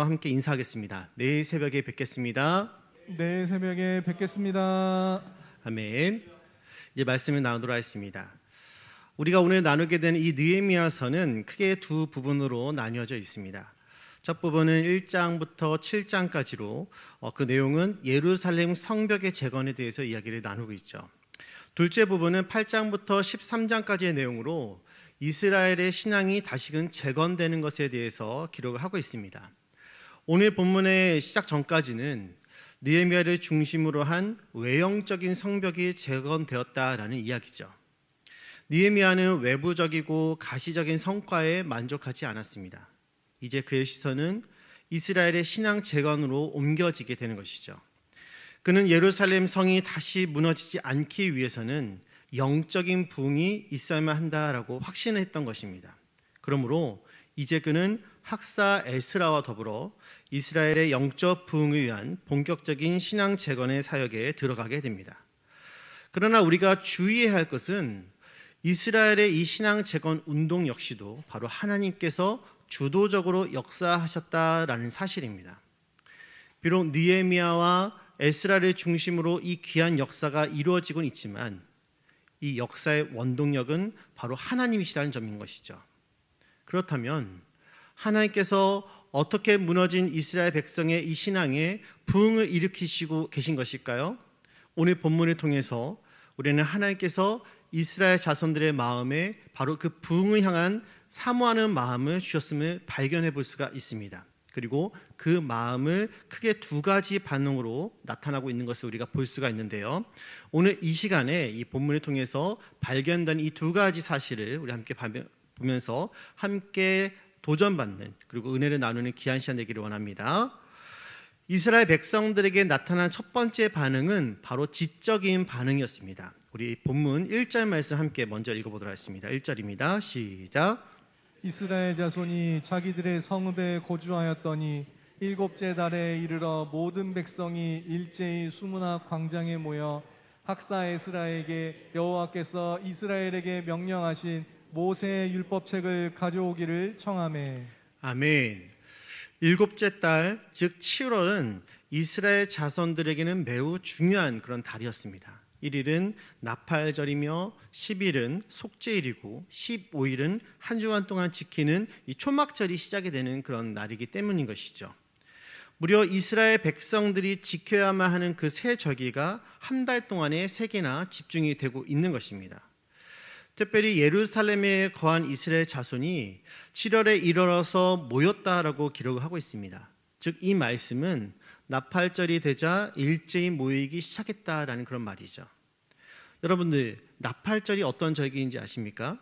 함께 인사하겠습니다. 내일 새벽에 뵙겠습니다. 내일 새벽에 뵙겠습니다. 아멘. 이제 말씀을 나누도록 하겠습니다. 우리가 오늘 나누게 된 이 느헤미야서는 크게 두 부분으로 나뉘어져 있습니다. 첫 부분은 1장부터 7장까지로 그 내용은 예루살렘 성벽의 재건에 대해서 이야기를 나누고 있죠. 둘째 부분은 8장부터 13장까지의 내용으로 이스라엘의 신앙이 다시금 재건되는 것에 대해서 기록을 하고 있습니다. 오늘 본문의 시작 전까지는 느헤미야를 중심으로 한 외형적인 성벽이 재건되었다라는 이야기죠. 느헤미야는 외부적이고 가시적인 성과에 만족하지 않았습니다. 이제 그의 시선은 이스라엘의 신앙 재건으로 옮겨지게 되는 것이죠. 그는 예루살렘 성이 다시 무너지지 않기 위해서는 영적인 부흥이 있어야만 한다라고 확신했던 것입니다. 그러므로 이제 그는 학사 에스라와 더불어 이스라엘의 영적 부흥을 위한 본격적인 신앙 재건의 사역에 들어가게 됩니다. 그러나 우리가 주의해야 할 것은 이스라엘의 이 신앙 재건 운동 역시도 바로 하나님께서 주도적으로 역사하셨다라는 사실입니다. 비록 느헤미야와 에스라를 중심으로 이 귀한 역사가 이루어지곤 있지만 이 역사의 원동력은 바로 하나님이시라는 점인 것이죠. 그렇다면 하나님께서 어떻게 무너진 이스라엘 백성의 이 신앙에 부흥을 일으키시고 계신 것일까요? 오늘 본문을 통해서 우리는 하나님께서 이스라엘 자손들의 마음에 바로 그 부흥을 향한 사모하는 마음을 주셨음을 발견해 볼 수가 있습니다. 그리고 그 마음을 크게 두 가지 반응으로 나타나고 있는 것을 우리가 볼 수가 있는데요. 오늘 이 시간에 이 본문을 통해서 발견된 이 두 가지 사실을 우리 함께 보면서 함께 도전받는 그리고 은혜를 나누는 귀한 시간 되기를 원합니다. 이스라엘 백성들에게 나타난 첫 번째 반응은 바로 지적인 반응이었습니다. 우리 본문 1절 말씀 함께 먼저 읽어보도록 하겠습니다. 1절입니다. 시작. 이스라엘 자손이 자기들의 성읍에 거주하였더니 일곱째 달에 이르러 모든 백성이 일제히 수문학 광장에 모여 학사 에스라에게 여호와께서 이스라엘에게 명령하신 모세의 율법책을 가져오기를 청하매. 아멘. 일곱째 달, 즉 7월은 이스라엘 자손들에게는 매우 중요한 그런 달이었습니다. 1일은 나팔절이며 10일은 속죄일이고 15일은 한 주간 동안 지키는 이 초막절이 시작이 되는 그런 날이기 때문인 것이죠. 무려 이스라엘 백성들이 지켜야만 하는 그 세 절기가 한 달 동안에 3개나 집중이 되고 있는 것입니다. 특별히 예루살렘에 거한 이스라엘 자손이 7월에 일어나서 모였다라고 기록을 하고 있습니다. 즉 이 말씀은 나팔절이 되자 일제히 모이기 시작했다라는 그런 말이죠. 여러분들 나팔절이 어떤 절기인지 아십니까?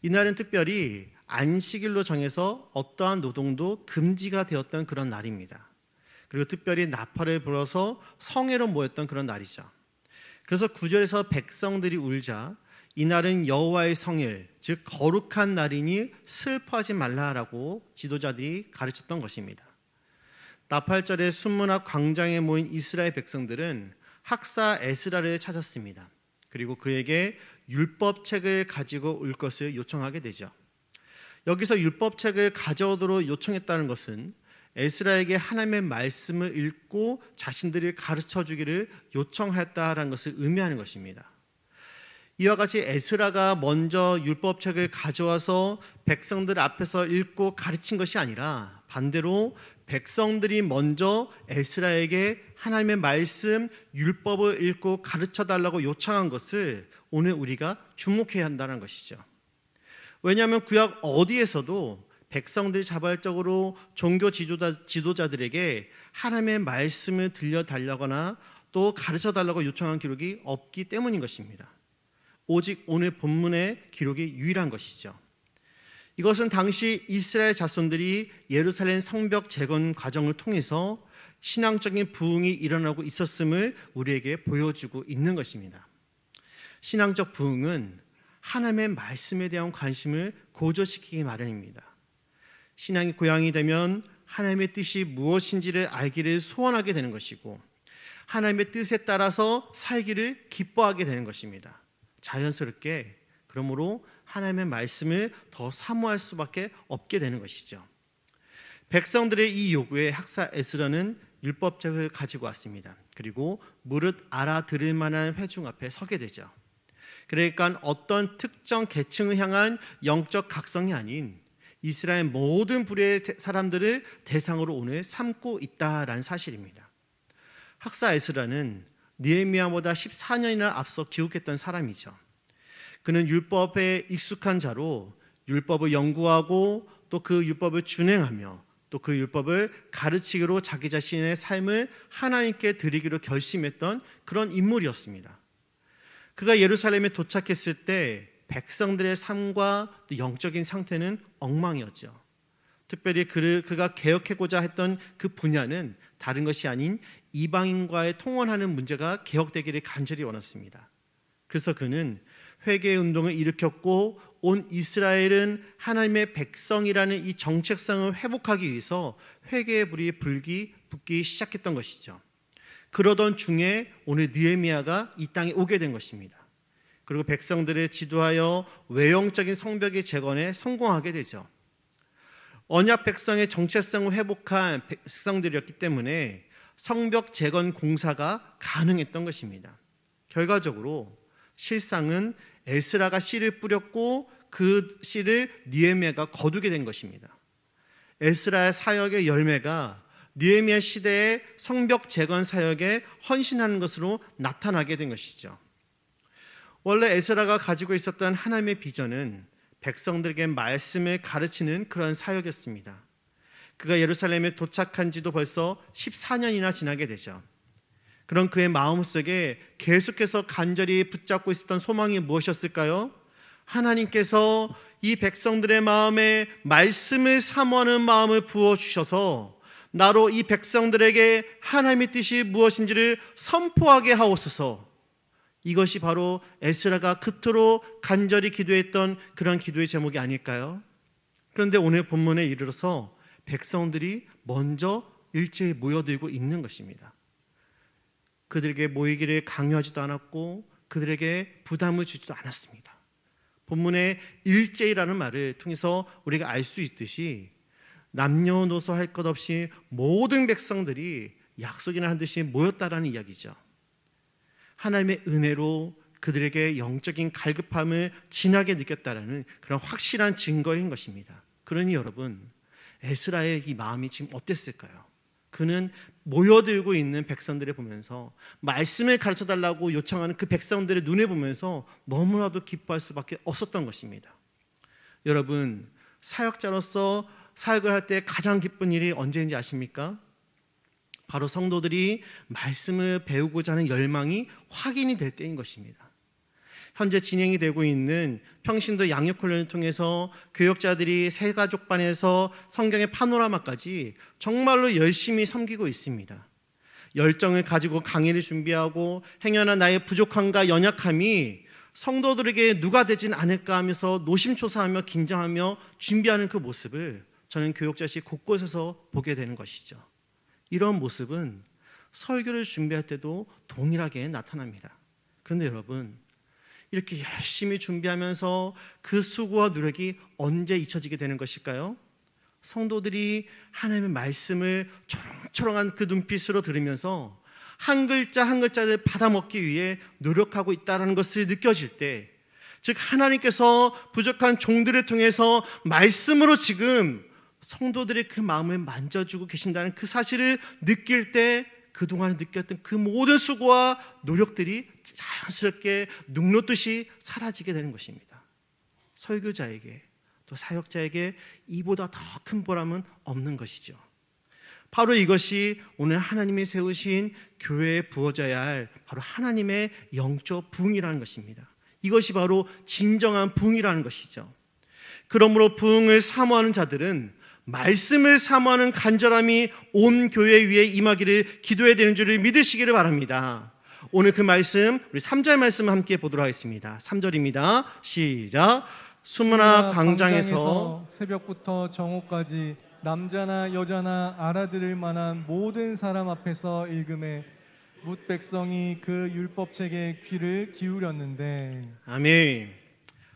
이날은 특별히 안식일로 정해서 어떠한 노동도 금지가 되었던 그런 날입니다. 그리고 특별히 나팔을 불어서 성회로 모였던 그런 날이죠. 그래서 9절에서 백성들이 울자 이날은 여호와의 성일, 즉 거룩한 날이니 슬퍼하지 말라라고 지도자들이 가르쳤던 것입니다. 나팔절에 순문학 광장에 모인 이스라엘 백성들은 학사 에스라를 찾았습니다. 그리고 그에게 율법책을 가지고 올 것을 요청하게 되죠. 여기서 율법책을 가져오도록 요청했다는 것은 에스라에게 하나님의 말씀을 읽고 자신들이 가르쳐 주기를 요청했다라는 것을 의미하는 것입니다. 이와 같이 에스라가 먼저 율법책을 가져와서 백성들 앞에서 읽고 가르친 것이 아니라 반대로 백성들이 먼저 에스라에게 하나님의 말씀, 율법을 읽고 가르쳐 달라고 요청한 것을 오늘 우리가 주목해야 한다는 것이죠. 왜냐하면 구약 어디에서도 백성들이 자발적으로 종교 지도자들에게 하나님의 말씀을 들려달라거나 또 가르쳐 달라고 요청한 기록이 없기 때문인 것입니다. 오직 오늘 본문의 기록이 유일한 것이죠. 이것은 당시 이스라엘 자손들이 예루살렘 성벽 재건 과정을 통해서 신앙적인 부흥이 일어나고 있었음을 우리에게 보여주고 있는 것입니다. 신앙적 부흥은 하나님의 말씀에 대한 관심을 고조시키기 마련입니다. 신앙이 고양이 되면 하나님의 뜻이 무엇인지를 알기를 소원하게 되는 것이고 하나님의 뜻에 따라서 살기를 기뻐하게 되는 것입니다. 자연스럽게 그러므로 하나님의 말씀을 더 사모할 수밖에 없게 되는 것이죠. 백성들의 이 요구에 학사 에스라는 율법책을 가지고 왔습니다. 그리고 무릇 알아들을 만한 회중 앞에 서게 되죠. 그러니까 어떤 특정 계층을 향한 영적 각성이 아닌 이스라엘 모든 부류의 사람들을 대상으로 오늘 삼고 있다라는 사실입니다. 학사 에스라는 느헤미야보다 14년이나 앞서 기록했던 사람이죠. 그는 율법에 익숙한 자로 율법을 연구하고 또 그 율법을 준행하며 또 그 율법을 가르치기로 자기 자신의 삶을 하나님께 드리기로 결심했던 그런 인물이었습니다. 그가 예루살렘에 도착했을 때 백성들의 삶과 또 영적인 상태는 엉망이었죠. 특별히 그가 개혁하고자 했던 그 분야는 다른 것이 아닌 이방인과의 통혼하는 문제가 개혁되기를 간절히 원했습니다. 그래서 그는 회개 운동을 일으켰고 온 이스라엘은 하나님의 백성이라는 이 정체성을 회복하기 위해서 회개의 불이 붙기 시작했던 것이죠. 그러던 중에 오늘 느헤미야가 이 땅에 오게 된 것입니다. 그리고 백성들을 지도하여 외형적인 성벽의 재건에 성공하게 되죠. 언약 백성의 정체성을 회복한 백성들이었기 때문에 성벽 재건 공사가 가능했던 것입니다. 결과적으로 실상은 에스라가 씨를 뿌렸고 그 씨를 느헤미야가 거두게 된 것입니다. 에스라의 사역의 열매가 느헤미야 시대의 성벽 재건 사역에 헌신하는 것으로 나타나게 된 것이죠. 원래 에스라가 가지고 있었던 하나님의 비전은 백성들에게 말씀을 가르치는 그런 사역이었습니다. 그가 예루살렘에 도착한 지도 벌써 14년이나 지나게 되죠. 그런 그의 마음속에 계속해서 간절히 붙잡고 있었던 소망이 무엇이었을까요? 하나님께서 이 백성들의 마음에 말씀을 사모하는 마음을 부어주셔서 나로 이 백성들에게 하나님의 뜻이 무엇인지를 선포하게 하옵소서. 이것이 바로 에스라가 그토록 간절히 기도했던 그런 기도의 제목이 아닐까요? 그런데 오늘 본문에 이르러서 백성들이 먼저 일제히 모여들고 있는 것입니다. 그들에게 모이기를 강요하지도 않았고 그들에게 부담을 주지도 않았습니다. 본문의 일제히라는 말을 통해서 우리가 알 수 있듯이 남녀노소 할 것 없이 모든 백성들이 약속이나 한 듯이 모였다라는 이야기죠. 하나님의 은혜로 그들에게 영적인 갈급함을 진하게 느꼈다라는 그런 확실한 증거인 것입니다. 그러니 여러분, 에스라의 이 마음이 지금 어땠을까요? 그는 모여들고 있는 백성들을 보면서 말씀을 가르쳐달라고 요청하는 그 백성들의 눈에 보면서 너무나도 기뻐할 수밖에 없었던 것입니다. 여러분, 사역자로서 사역을 할 때 가장 기쁜 일이 언제인지 아십니까? 바로 성도들이 말씀을 배우고자 하는 열망이 확인이 될 때인 것입니다. 현재 진행이 되고 있는 평신도 양육훈련을 통해서 교역자들이 새가족반에서 성경의 파노라마까지 정말로 열심히 섬기고 있습니다. 열정을 가지고 강의를 준비하고 행여나 나의 부족함과 연약함이 성도들에게 누가 되진 않을까 하면서 노심초사하며 긴장하며 준비하는 그 모습을 저는 교역자식 곳곳에서 보게 되는 것이죠. 이런 모습은 설교를 준비할 때도 동일하게 나타납니다. 그런데 여러분, 이렇게 열심히 준비하면서 그 수고와 노력이 언제 잊혀지게 되는 것일까요? 성도들이 하나님의 말씀을 초롱초롱한 그 눈빛으로 들으면서 한 글자 한 글자를 받아먹기 위해 노력하고 있다는 것을 느껴질 때, 즉 하나님께서 부족한 종들을 통해서 말씀으로 지금 성도들의 그 마음을 만져주고 계신다는 그 사실을 느낄 때 그동안 느꼈던 그 모든 수고와 노력들이 자연스럽게 눅놓듯이 사라지게 되는 것입니다. 설교자에게 또 사역자에게 이보다 더 큰 보람은 없는 것이죠. 바로 이것이 오늘 하나님이 세우신 교회에 부어져야 할 바로 하나님의 영적 부흥이라는 것입니다. 이것이 바로 진정한 부흥이라는 것이죠. 그러므로 부흥을 사모하는 자들은 말씀을 사모하는 간절함이 온 교회 위에 임하기를 기도해야 되는 줄을 믿으시기를 바랍니다. 오늘 그 말씀, 우리 3절 말씀을 함께 보도록 하겠습니다. 3절입니다. 시작. 수문화 광장에서 새벽부터 정오까지 남자나 여자나 알아들을 만한 모든 사람 앞에서 읽음에 뭇 백성이 그 율법책에 귀를 기울였는데. 아멘.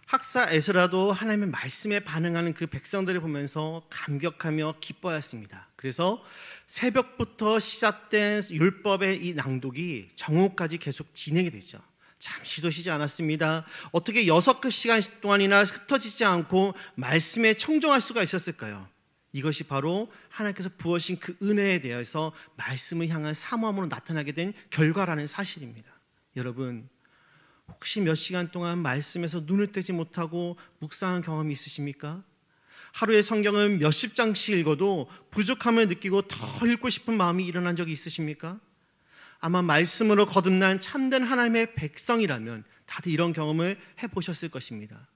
학사 에스라도 하나님의 말씀에 반응하는 그 백성들을 보면서 감격하며 기뻐했습니다. 그래서 새벽부터 시작된 율법의 이 낭독이 정오까지 계속 진행이 되죠. 잠시도 쉬지 않았습니다. 어떻게 6시간 동안이나 흩어지지 않고 말씀에 청종할 수가 있었을까요? 이것이 바로 하나님께서 부으신 그 은혜에 대해서 말씀을 향한 사모함으로 나타나게 된 결과라는 사실입니다. 여러분, 혹시 몇 시간 동안 말씀에서 눈을 떼지 못하고 묵상한 경험이 있으십니까? 하루에 성경을 몇십 장씩 읽어도 부족함을 느끼고 더 읽고 싶은 마음이 일어난 적이 있으십니까? 아마 말씀으로 거듭난 참된 하나님의 백성이라면 다들 이런 경험을 해보셨을 것입니다.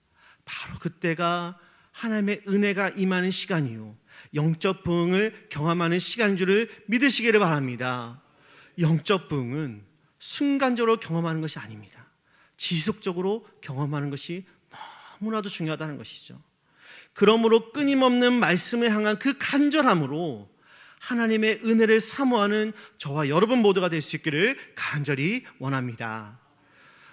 바로 그때가 하나님의 은혜가 임하는 시간이요, 영적 부흥을 경험하는 시간인 줄을 믿으시기를 바랍니다. 영적 부흥은 순간적으로 경험하는 것이 아닙니다. 지속적으로 경험하는 것이 너무나도 중요하다는 것이죠. 그러므로 끊임없는 말씀을 향한 그 간절함으로 하나님의 은혜를 사모하는 저와 여러분 모두가 될 수 있기를 간절히 원합니다.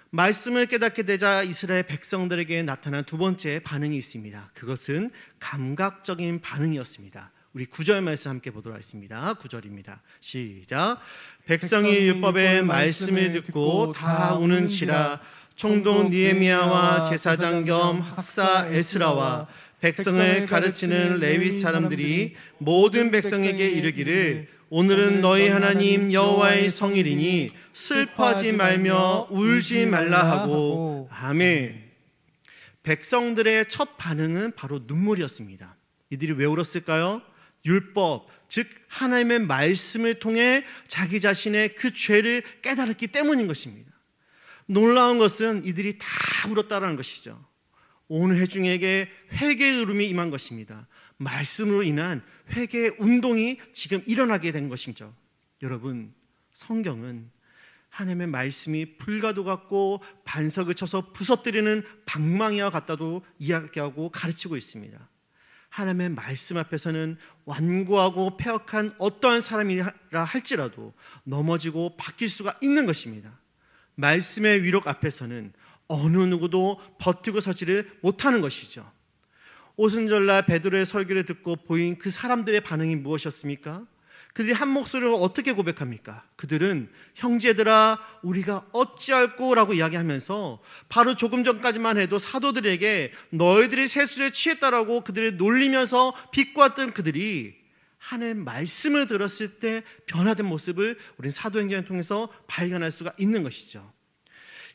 말씀을 깨닫게 되자 이스라엘 백성들에게 나타난 두 번째 반응이 있습니다. 그것은 감각적인 반응이었습니다. 우리 9절 말씀 함께 보도록 하겠습니다. 9절입니다. 시작. 백성이 율법의 말씀을 듣고 다 우는지라. 총독 느헤미야와 제사장 겸 학사 에스라와 백성을 가르치는 레위 사람들이 모든 백성에게 이르기를 오늘은 너희 하나님 여호와의 성일이니 슬퍼하지 말며 울지 말라 하고. 아멘. 백성들의 첫 반응은 바로 눈물이었습니다. 이들이 왜 울었을까요? 율법, 즉 하나님의 말씀을 통해 자기 자신의 그 죄를 깨달았기 때문인 것입니다. 놀라운 것은 이들이 다 울었다는 것이죠. 온 회중에게 회개의 울음이 임한 것입니다. 말씀으로 인한 회개의 운동이 지금 일어나게 된 것이죠. 여러분, 성경은 하나님의 말씀이 불가도 같고 반석을 쳐서 부서뜨리는 방망이와 같다도 이야기하고 가르치고 있습니다. 하나님의 말씀 앞에서는 완고하고 패역한 어떠한 사람이라 할지라도 넘어지고 바뀔 수가 있는 것입니다. 말씀의 위력 앞에서는 어느 누구도 버티고 서지를 못하는 것이죠. 오순절날 베드로의 설교를 듣고 보인 그 사람들의 반응이 무엇이었습니까? 그들이 한 목소리로 어떻게 고백합니까? 그들은 형제들아 우리가 어찌할꼬 라고 이야기하면서 바로 조금 전까지만 해도 사도들에게 너희들이 세술에 취했다라고 그들을 놀리면서 비꼬았던 그들이 하나님의 말씀을 들었을 때 변화된 모습을 우리는 사도행전을 통해서 발견할 수가 있는 것이죠.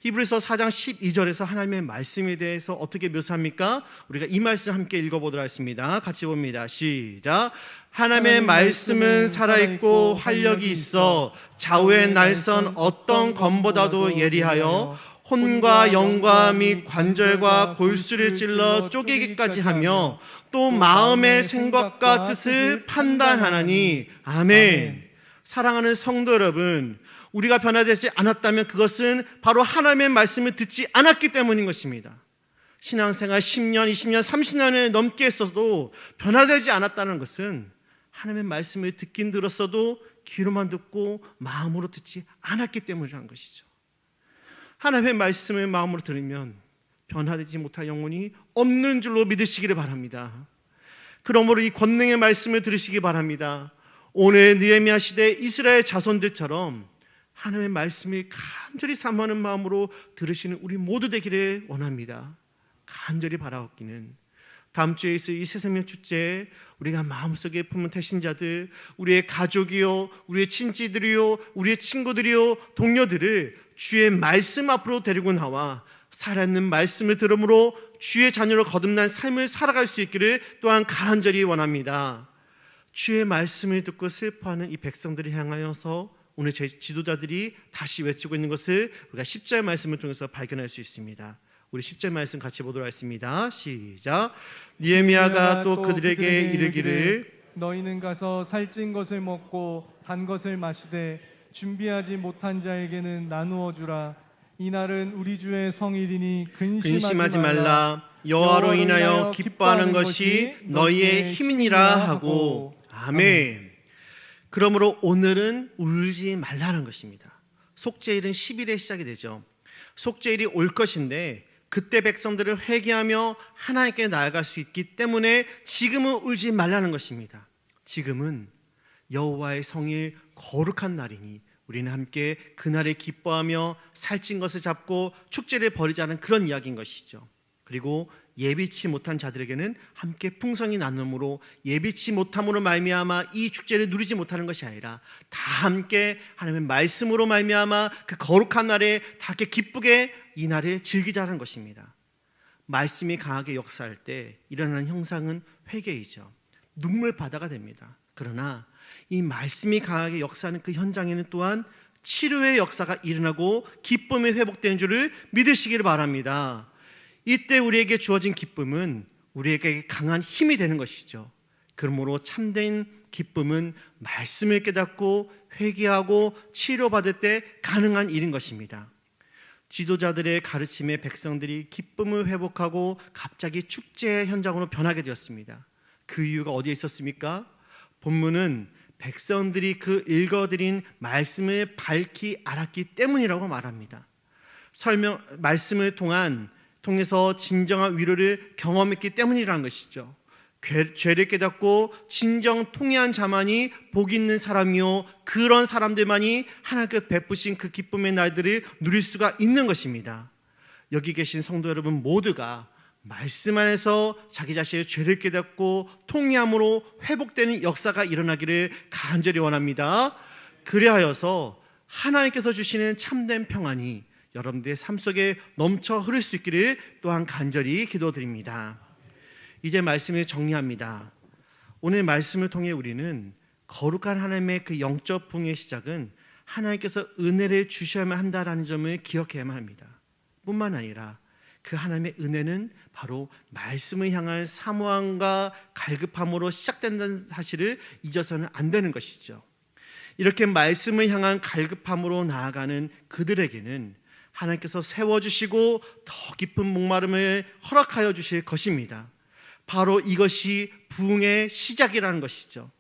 히브리서 4장 12절에서 하나님의 말씀에 대해서 어떻게 묘사합니까? 우리가 이 말씀 함께 읽어보도록 하겠습니다. 같이 봅니다. 시작. 하나님의 말씀은 살아있고 활력이 있어 좌우의 날선 어떤 검보다도 예리하여 혼과 영과 및 관절과 골수를 찔러 쪼개기까지 하며 또 마음의 생각과 뜻을 판단하나니. 아멘. 사랑하는 성도 여러분, 우리가 변화되지 않았다면 그것은 바로 하나님의 말씀을 듣지 않았기 때문인 것입니다. 신앙생활 10년, 20년, 30년을 넘게 했어도 변화되지 않았다는 것은 하나님의 말씀을 듣긴 들었어도 귀로만 듣고 마음으로 듣지 않았기 때문이라는 것이죠. 하나님의 말씀을 마음으로 들으면 변화되지 못할 영혼이 없는 줄로 믿으시기를 바랍니다. 그러므로 이 권능의 말씀을 들으시기 바랍니다. 오늘 느헤미야 시대 이스라엘 자손들처럼 하나님의 말씀을 간절히 사모하는 마음으로 들으시는 우리 모두 되기를 원합니다. 간절히 바라옵기는 다음 주에 있을 이 새생명 축제에 우리가 마음속에 품은 태신자들, 우리의 가족이요, 우리의 친지들이요, 우리의 친구들이요, 동료들을 주의 말씀 앞으로 데리고 나와 살아있는 말씀을 들음으로 주의 자녀로 거듭난 삶을 살아갈 수 있기를 또한 간절히 원합니다. 주의 말씀을 듣고 슬퍼하는 이 백성들을 향하여서 오늘 제 지도자들이 다시 외치고 있는 것을 우리가 10절 말씀을 통해서 발견할 수 있습니다. 우리 10절 말씀 같이 보도록 하겠습니다. 시작. 느헤미야가 또 그들에게 이르기를 너희는 가서 살찐 것을 먹고 단 것을 마시되 준비하지 못한 자에게는 나누어 주라. 이날은 우리 주의 성일이니 근심하지 말라. 여호와로 인하여 기뻐하는 것이 너희의 힘이니라 하고. 아멘. 그러므로 오늘은 울지 말라는 것입니다. 속죄일은 10일에 시작이 되죠. 속죄일이 올 것인데 그때 백성들을 회개하며 하나님께 나아갈 수 있기 때문에 지금은 울지 말라는 것입니다. 지금은 여호와의 성일 거룩한 날이니 우리는 함께 그날에 기뻐하며 살찐 것을 잡고 축제를 벌이자는 그런 이야기인 것이죠. 그리고 예비치 못한 자들에게는 함께 풍성히 나눔으로 예비치 못함으로 말미암아 이 축제를 누리지 못하는 것이 아니라 다 함께 하나님의 말씀으로 말미암아 그 거룩한 날에 다 함께 기쁘게 이 날을 즐기자는 것입니다. 말씀이 강하게 역사할 때 일어나는 형상은 회개이죠. 눈물 바다가 됩니다. 그러나 이 말씀이 강하게 역사하는 그 현장에는 또한 치료의 역사가 일어나고 기쁨이 회복되는 줄을 믿으시기를 바랍니다. 이때 우리에게 주어진 기쁨은 우리에게 강한 힘이 되는 것이죠. 그러므로 참된 기쁨은 말씀을 깨닫고 회개하고 치료받을 때 가능한 일인 것입니다. 지도자들의 가르침에 백성들이 기쁨을 회복하고 갑자기 축제 현장으로 변하게 되었습니다. 그 이유가 어디에 있었습니까? 본문은 백성들이 그 읽어드린 말씀을 밝히 알았기 때문이라고 말합니다. 말씀을 통해서 진정한 위로를 경험했기 때문이라는 것이죠. 죄를 깨닫고 진정 통회한 자만이 복 있는 사람이요 그런 사람들만이 하나님께 베푸신 그 기쁨의 날들을 누릴 수가 있는 것입니다. 여기 계신 성도 여러분 모두가 말씀 안에서 자기 자신의 죄를 깨닫고 통회함으로 회복되는 역사가 일어나기를 간절히 원합니다. 그리하여서 하나님께서 주시는 참된 평안이 여러분들의 삶 속에 넘쳐 흐를 수 있기를 또한 간절히 기도드립니다. 이제 말씀을 정리합니다. 오늘 말씀을 통해 우리는 거룩한 하나님의 그 영적 부흥의 시작은 하나님께서 은혜를 주셔야만 한다라는 점을 기억해야만 합니다. 뿐만 아니라 그 하나님의 은혜는 바로 말씀을 향한 사모함과 갈급함으로 시작된다는 사실을 잊어서는 안 되는 것이죠. 이렇게 말씀을 향한 갈급함으로 나아가는 그들에게는 하나님께서 세워주시고 더 깊은 목마름을 허락하여 주실 것입니다. 바로 이것이 부흥의 시작이라는 것이죠.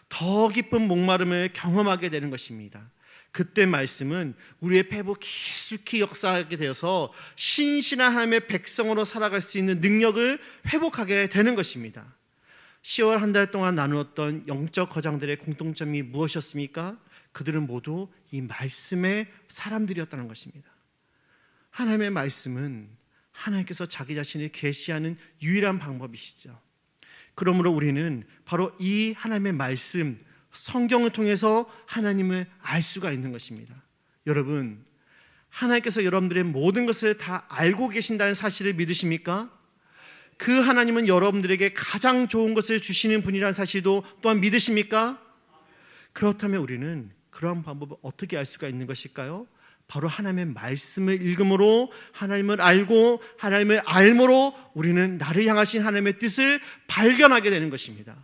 더 깊은 목마름을 경험하게 되는 것입니다. 그때 말씀은 우리의 배부 깊숙이 역사하게 되어서 신실한 하나님의 백성으로 살아갈 수 있는 능력을 회복하게 되는 것입니다. 10월 한 달 동안 나누었던 영적 거장들의 공통점이 무엇이었습니까? 그들은 모두 이 말씀의 사람들이었다는 것입니다. 하나님의 말씀은 하나님께서 자기 자신을 계시하는 유일한 방법이시죠. 그러므로 우리는 바로 이 하나님의 말씀, 성경을 통해서 하나님을 알 수가 있는 것입니다. 여러분, 하나님께서 여러분들의 모든 것을 다 알고 계신다는 사실을 믿으십니까? 그 하나님은 여러분들에게 가장 좋은 것을 주시는 분이라는 사실도 또한 믿으십니까? 그렇다면 우리는 그러한 방법을 어떻게 알 수가 있는 것일까요? 바로 하나님의 말씀을 읽음으로 하나님을 알고 하나님을 알므로 우리는 나를 향하신 하나님의 뜻을 발견하게 되는 것입니다.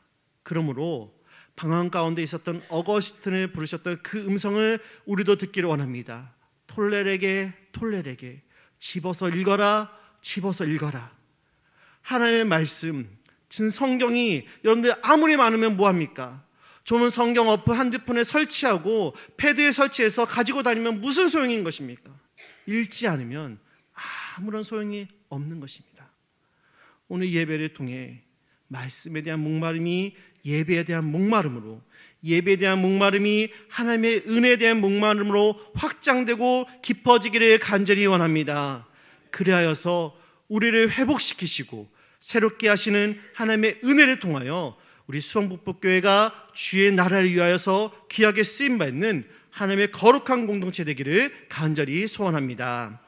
그러므로 방황 가운데 있었던 어거스틴을 부르셨던 그 음성을 우리도 듣기를 원합니다. 톨레에게 집어서 읽어라, 집어서 읽어라. 하나님의 말씀, 진 성경이 여러분들 아무리 많으면 뭐합니까? 좋은 성경 어플 핸드폰에 설치하고 패드에 설치해서 가지고 다니면 무슨 소용인 것입니까? 읽지 않으면 아무런 소용이 없는 것입니다. 오늘 예배를 통해 말씀에 대한 목마름이 예배에 대한 목마름으로, 예배에 대한 목마름이 하나님의 은혜에 대한 목마름으로 확장되고 깊어지기를 간절히 원합니다. 그리하여서 우리를 회복시키시고 새롭게 하시는 하나님의 은혜를 통하여 우리 수원북법교회가 주의 나라를 위하여서 귀하게 쓰임받는 하나님의 거룩한 공동체 되기를 간절히 소원합니다.